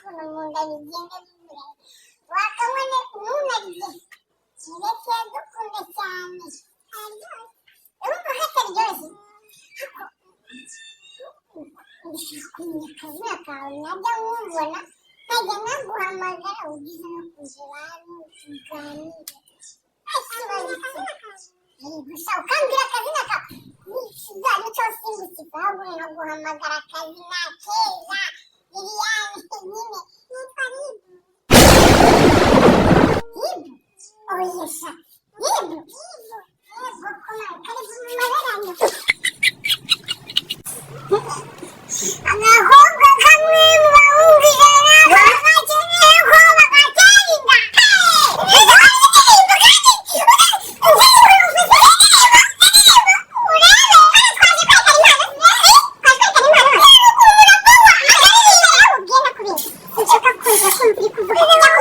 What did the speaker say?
ukuntu mu nda bigenda bimera wakabona ntunarye ndetse dukunda cyane urumva hataryoshye ndashaka kumenya akazina kawe najya nkubona nkajya naguhamagara ugize no kuza iwanyu tuganire gusa ukambwira akazina kawe ikijyanye cyose ngusiga ahubwo nkaguhamagara akazina keza Liliane nyine nitwa Libu oya sha Libu yego koma karibu mu mabarano agahungu kamwe mu bahungu ijana bakeneye ko bagatarinda Sinshaka kuza kumva uri kuvuga